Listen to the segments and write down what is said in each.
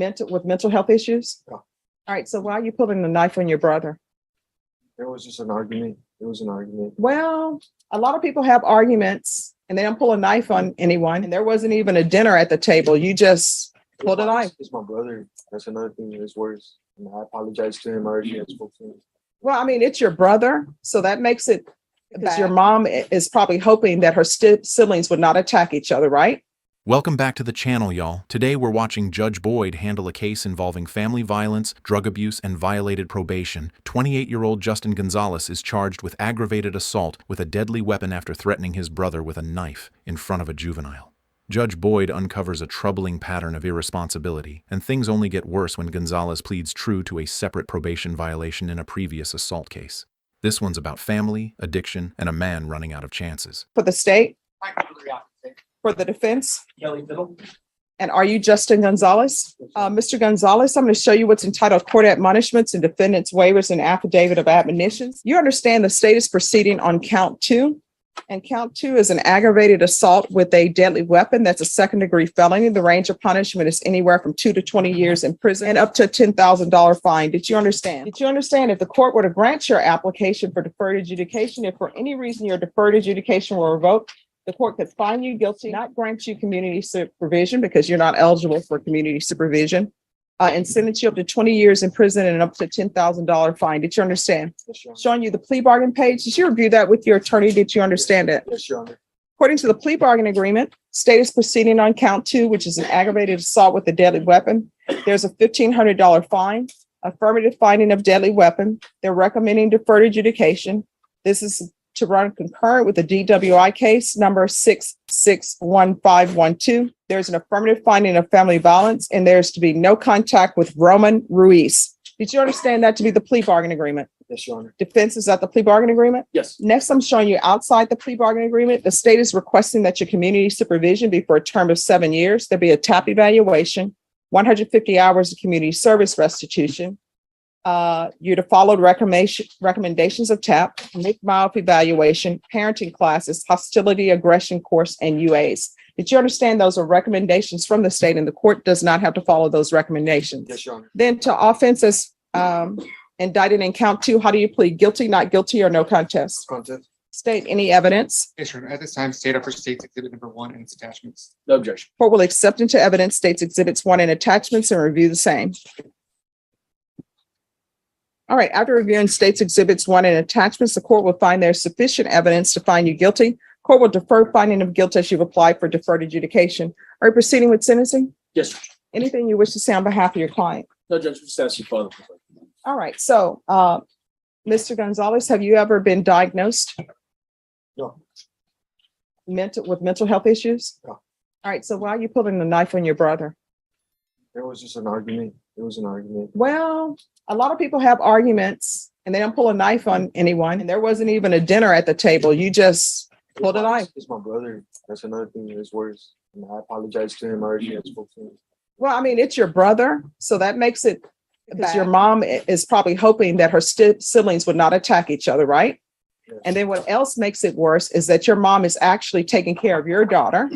Mental health issues? Yeah. All right, so why are you pulling the knife on your brother? There was just an argument. It was an argument. Well, a lot of people have arguments and they don't pull a knife on anyone. And there wasn't even a dinner at the table. You just pulled a knife. It's my brother. That's another thing that's worse. And I apologize to him. I already spoke to him. Well, I mean, it's your brother, so that makes it because your mom is probably hoping that her siblings would not attack each other, right? Welcome back to the channel, y'all. Today we're watching Judge Boyd handle a case involving family violence, drug abuse, and violated probation. 28-year-old Justin Gonzalez is charged with aggravated assault with a deadly weapon after threatening his brother with a knife in front of a juvenile. Judge Boyd uncovers a troubling pattern of irresponsibility, and things only get worse when Gonzalez pleads true to a separate probation violation in a previous assault case. This one's about family, addiction, and a man running out of chances. For the state? For the defense? Kelly Fiddle. And are you Justin Gonzalez? Mr. Gonzalez, I'm going to show you what's entitled Court Admonishments and Defendant's Waivers and Affidavit of Admonitions. You understand the state is proceeding on count 2. And count 2 is an aggravated assault with a deadly weapon. That's a second-degree felony. The range of punishment is anywhere from 2 to 20 years in prison and up to a $10,000 fine. Did you understand? Did you understand if the court were to grant your application for deferred adjudication, if for any reason your deferred adjudication were revoked, the court could find you guilty, not grant you community supervision because you're not eligible for community supervision, and sentence you up to 20 years in prison and up to $10,000 fine. Did you understand? Yes, Your Honor. Showing you the plea bargain page. Did you review that with your attorney? Did you understand it? Yes, Your Honor. According to the plea bargain agreement, state is proceeding on count 2, which is an aggravated assault with a deadly weapon. There's a $1,500 fine, affirmative finding of deadly weapon. They're recommending deferred adjudication. This is to run concurrent with the DWI case number 661512. There's an affirmative finding of family violence, and there's to be no contact with Roman Ruiz. Did you understand that to be the plea bargain agreement? Yes, Your Honor. Defense, is that the plea bargain agreement? Yes. Next, I'm showing you outside the plea bargain agreement. The state is requesting that your community supervision be for a term of 7 years. There'll be a TAP evaluation, 150 hours of community service restitution. You're to follow recommendations of TAP, MILF evaluation, parenting classes, hostility, aggression course, and UAs. Did you understand those are recommendations from the state and the court does not have to follow those recommendations? Yes, Your Honor. Then to offenses indicted in count 2, how do you plead? Guilty, not guilty, or no contest? Contest. State any evidence. Yes, Your Honor. At this time, state up for states exhibit number 1 and its attachments. No objection. Court will accept into evidence states exhibits 1 and attachments and review the same. All right, after reviewing states exhibits 1 and attachments, the court will find there's sufficient evidence to find you guilty. Court will defer finding of guilt as you've applied for deferred adjudication. Are you proceeding with sentencing? Yes, Judge. Anything you wish to say on behalf of your client? No, Judge, just ask you further. All right, so Mr. Gonzalez, have you ever been diagnosed No. with mental health issues? No. All right, so why are you pulling the knife on your brother? There was just an argument. It was an argument. Well, a lot of people have arguments and they don't pull a knife on anyone. And there wasn't even a dinner at the table. You just pulled a knife. It's my brother. That's another thing that's worse. And I apologize to him. I already spoke to him. Well, I mean, it's your brother, so that makes it because your mom is probably hoping that her siblings would not attack each other, right? Yes. And then what else makes it worse is that your mom is actually taking care of your daughter,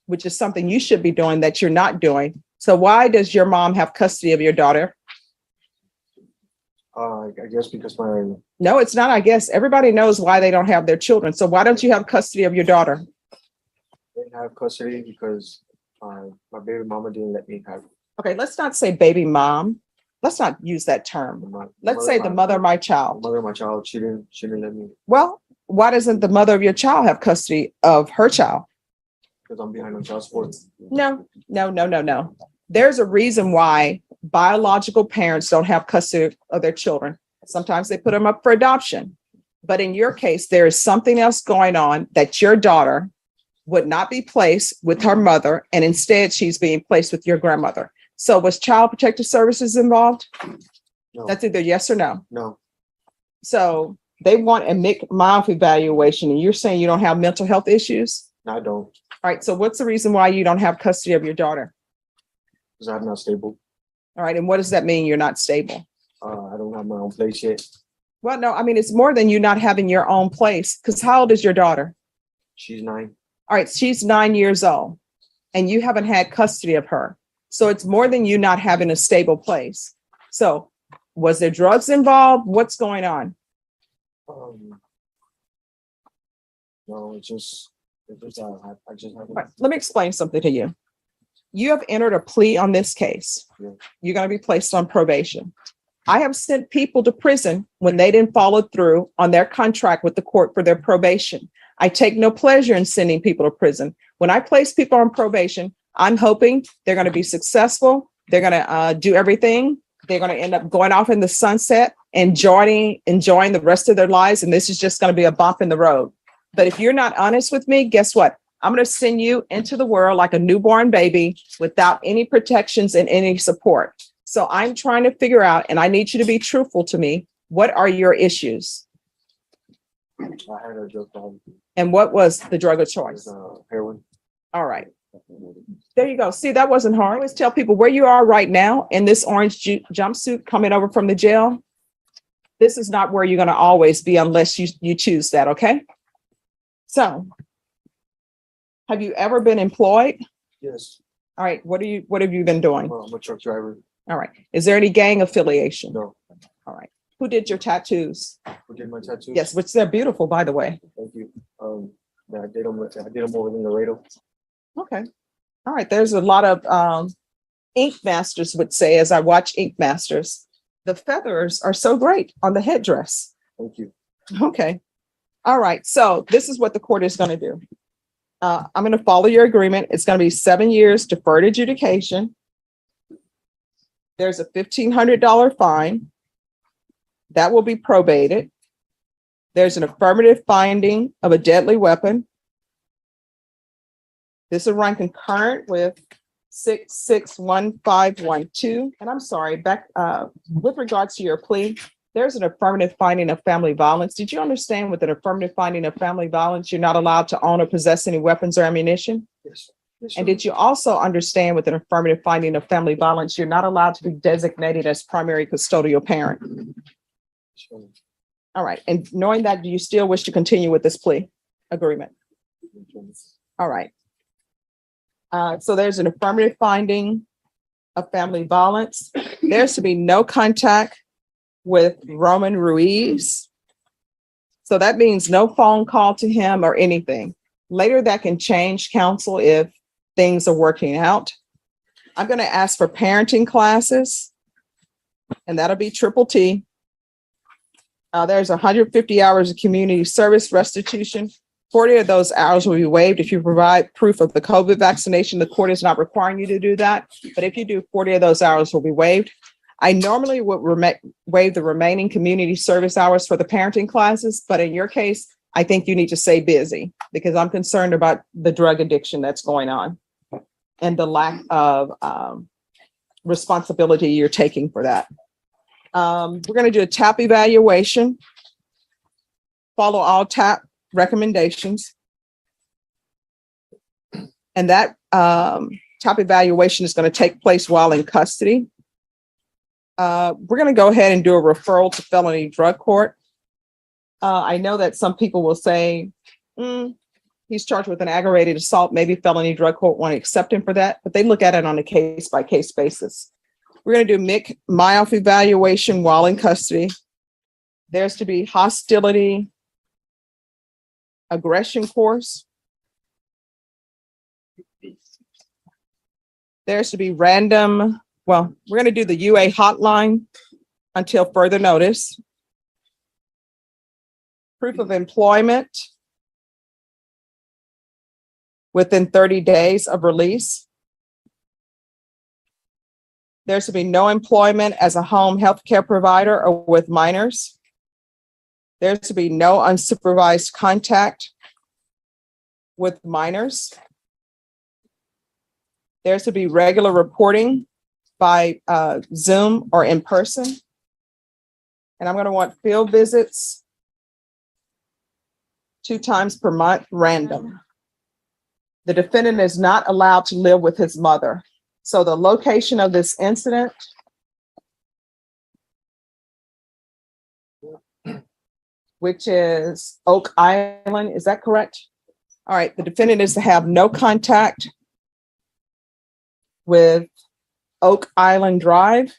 which is something you should be doing that you're not doing. So why does your mom have custody of your daughter? I guess because No, it's not. I guess everybody knows why they don't have their children. So why don't you have custody of your daughter? they didn't have custody because my baby mama didn't let me have. Okay, let's not say baby mom. Let's not use that term. Let's say the mother of my child. Mother of my child. She didn't let me Well, why doesn't the mother of your child have custody of her child? because I'm behind on child support. No. There's a reason why biological parents don't have custody of their children. Sometimes they put them up for adoption. But in your case, there is something else going on that your daughter would not be placed with her mother, and instead she's being placed with your grandmother. So was Child Protective Services involved? No. That's either yes or no. No. So they want a MILF evaluation, and you're saying you don't have mental health issues? No, I don't. All right. So what's the reason why you don't have custody of your daughter? Because I'm not stable. All right. And what does that mean? You're not stable? I don't have my own place yet. Well, no, I mean, it's more than you not having your own place. Because how old is your daughter? She's 9. All right. She's 9 years old and you haven't had custody of her. So it's more than you not having a stable place. So was there drugs involved? What's going on? No, it's just, I just haven't. Right, let me explain something to you. You have entered a plea on this case. Yeah. You're going to be placed on probation. I have sent people to prison when they didn't follow through on their contract with the court for their probation. I take no pleasure in sending people to prison. When I place people on probation, I'm hoping they're going to be successful. They're going to do everything. They're going to end up going off in the sunset, enjoying the rest of their lives. And this is just going to be a bump in the road. But if you're not honest with me, guess what? I'm going to send you into the world like a newborn baby without any protections and any support. So I'm trying to figure out, and I need you to be truthful to me. What are your issues? I had a drug problem. And what was the drug of It choice? was heroin. All right. There you go. See, that wasn't hard. Always tell people where you are right now in this orange jumpsuit coming over from the jail. This is not where you're going to always be unless you choose that. Okay. So have you ever been employed? Yes. All right. What have you been doing? I'm a truck driver. All right. Is there any gang affiliation? No. All right. Who did your tattoos? Who did my tattoos? Yes, which they're beautiful, by the way. Thank you. Yeah, I did them over in Laredo. Okay. All right. There's a lot of ink masters would say, as I watch ink masters, the feathers are so great on the headdress. Thank you. Okay. All right. So this is what the court is going to do. I'm going to follow your agreement. It's going to be 7 years deferred adjudication. There's a $1,500 fine. That will be probated. There's an affirmative finding of a deadly weapon. This will run concurrent with 661512. And I'm sorry, back with regards to your plea, there's an affirmative finding of family violence. Did you understand with an affirmative finding of family violence, you're not allowed to own or possess any weapons or ammunition? Yes. Yes, And sir. did you also understand with an affirmative finding of family violence, you're not allowed to be designated as primary custodial parent? Sure. All right. And knowing that, do you still wish to continue with this plea agreement? All right. So there's an affirmative finding of family violence. There's to be no contact with Roman Ruiz. So that means no phone call to him or anything. Later that can change, counsel, if things are working out. I'm going to ask for parenting classes, and that'll be triple T. There's 150 hours of community service restitution. 40 of those hours will be waived if you provide proof of the COVID vaccination. The court is not requiring you to do that, but if you do, 40 of those hours will be waived. I normally would waive the remaining community service hours for the parenting classes, but in your case, I think you need to stay busy because I'm concerned about the drug addiction that's going on and the lack of responsibility you're taking for that. We're going to do a TAP evaluation. Follow all TAP recommendations. And that TAP evaluation is going to take place while in custody. We're going to go ahead and do a referral to felony drug court. I know that some people will say, he's charged with an aggravated assault. Maybe felony drug court won't accept him for that, but they look at it on a case-by-case basis. We're going to do MIC-MIOF evaluation while in custody. There's to be hostility, aggression course. There's to be random, well, we're going to do the UA hotline until further notice. Proof of employment within 30 days of release. There's to be no employment as a home health care provider or with minors. There's to be no unsupervised contact with minors. There's to be regular reporting by Zoom or in person. And I'm going to want field visits 2 times per month, random. The defendant is not allowed to live with his mother. So the location of this incident which is Oak Island, is that correct? All right, the defendant is to have no contact with Oak Island Drive.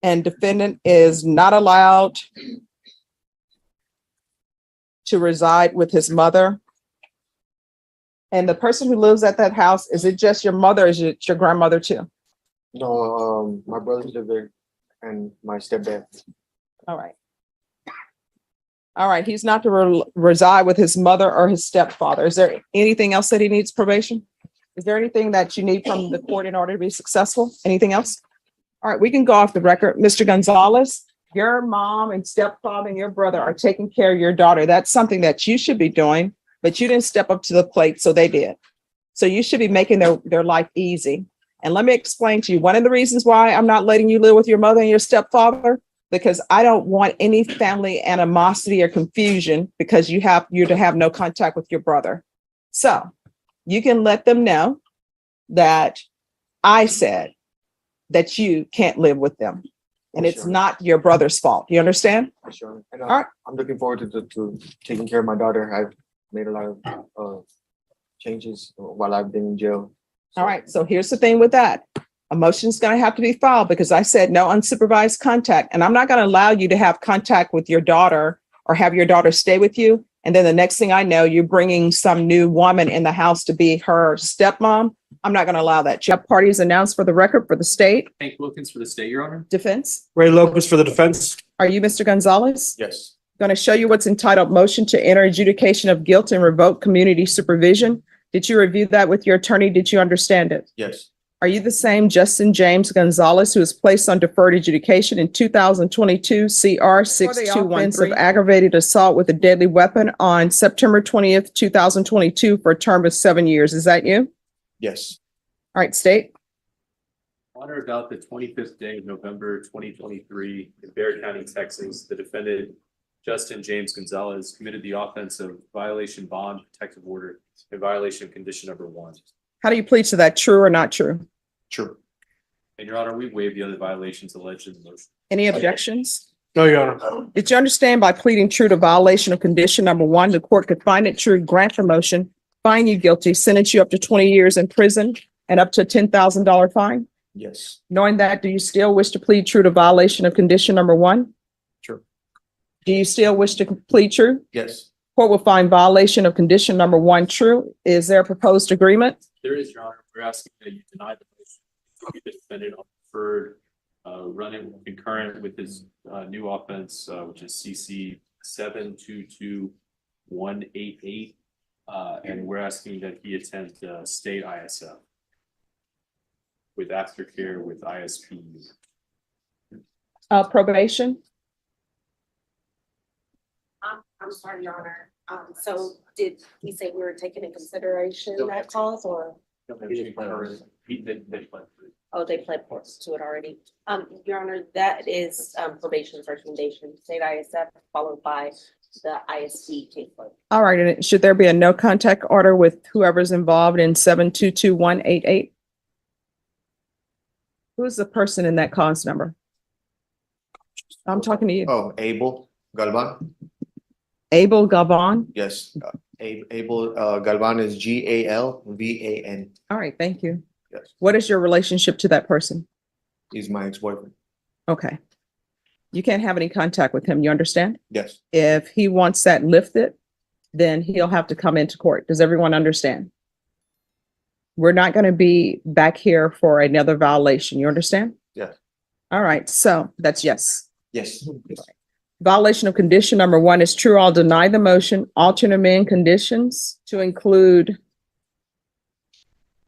And defendant is not allowed to reside with his mother. And the person who lives at that house, is it just your mother or is it your grandmother too? No, my brothers live there and my stepdad. All right. All right, he's not to reside with his mother or his stepfather. Is there anything else that he needs probation? Is there anything that you need from the court in order to be successful? Anything else? All right, we can go off the record. Mr. Gonzalez, your mom and stepfather and your brother are taking care of your daughter. That's something that you should be doing, but you didn't step up to the plate, so they did. So you should be making their life easy. And let me explain to you, one of the reasons why I'm not letting you live with your mother and your stepfather, because I don't want any family animosity or confusion because you're to have no contact with your brother. So you can let them know that I said that you can't live with them. And it's Sure. not your brother's fault. You understand? Sure. And All right. I'm looking forward to taking care of my daughter. I've made a lot of changes while I've been in jail. All right. So here's the thing with that. A motion's going to have to be filed because I said no unsupervised contact. And I'm not going to allow you to have contact with your daughter or have your daughter stay with you. And then the next thing I know, you're bringing some new woman in the house to be her stepmom. I'm not going to allow that. You have parties announced for the record for the state Hank Wilkins for the state, Your Honor. defense. Ray Lopez for the defense. Are you Mr. Gonzalez? Yes. Going to show you what's entitled motion to enter adjudication of guilt and revoke community supervision. Did you review that with your attorney? Did you understand it? Yes. Are you the same Justin James Gonzalez who was placed on deferred adjudication in 2022 CR 6213 of aggravated assault with a deadly weapon on September 20th, 2022 for a term of 7 years? Is that you? Yes. All right, state. On or about the 25th day of November 2023 in Bexar County, Texas, the defendant, Justin James Gonzalez, committed the offense of violation bond protective order in violation of condition number 1. How do you plead to that? True or not true? True. And Your Honor, we waive the other violations alleged in the motion. Any objections? No, Your Honor. Did you understand by pleading true to violation of condition number 1, the court could find it true, grant the motion, find you guilty, sentence you up to 20 years in prison and up to a $10,000 fine? Yes. Knowing that, do you still wish to plead true to violation of condition number 1? True. Do you still wish to plead true? Yes. Court will find violation of condition number 1 true. Is there a proposed agreement? There is, Your Honor, we're asking that you deny the motion. The defendant on deferred, run it concurrent with his new offense, which is CC 722188. And we're asking that he attend state ISF with aftercare with ISP. Probation? I'm sorry, Your Honor. So did we say we were taking in consideration that clause or, They pled. oh, they pled to it already? Your Honor, that is probation's recommendation, state ISF followed by the ISD caseload. All right, and should there be a no contact order with whoever's involved in 722188? Who's the person in that cause number? I'm talking to you. Oh, Abel Galvan. Abel Gavon? Yes. Abel Galvan is GALVAN. All right, thank you. Yes. What is your relationship to that person? He's my ex-boyfriend. Okay. You can't have any contact with him, you understand? Yes. If he wants that lifted, then he'll have to come into court. Does everyone understand? We're not going to be back here for another violation. You understand? Yes. All right, so that's yes. Yes. Violation of condition number 1 is true. I'll deny the motion. Alternate amend conditions to include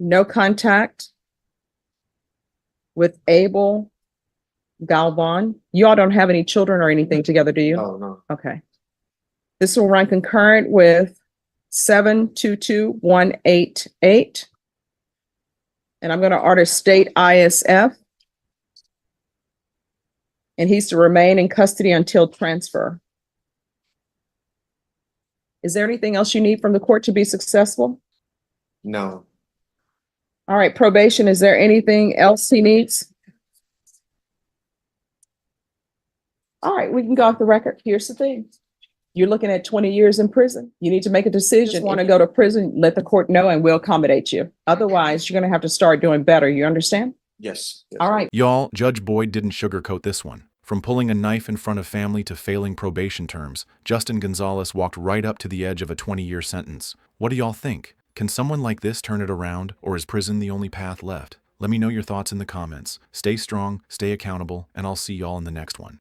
no contact with Abel Galvan. You all don't have any children or anything together, do you? Oh, no. Okay. This will run concurrent with 722188. And I'm going to order state ISF. And he's to remain in custody until transfer. Is there anything else you need from the court to be successful? No. All right, probation, is there anything else he needs? All right, we can go off the record. Here's the thing. You're looking at 20 years in prison. You need to make a decision. Want to go to prison, let the court know and we'll accommodate you. Otherwise, you're going to have to start doing better. You understand? Yes. yes. All right. Y'all, Judge Boyd didn't sugarcoat this one. From pulling a knife in front of family to failing probation terms, Justin Gonzalez walked right up to the edge of a 20-year sentence. What do y'all think? Can someone like this turn it around, or is prison the only path left? Let me know your thoughts in the comments. Stay strong, stay accountable, and I'll see y'all in the next one.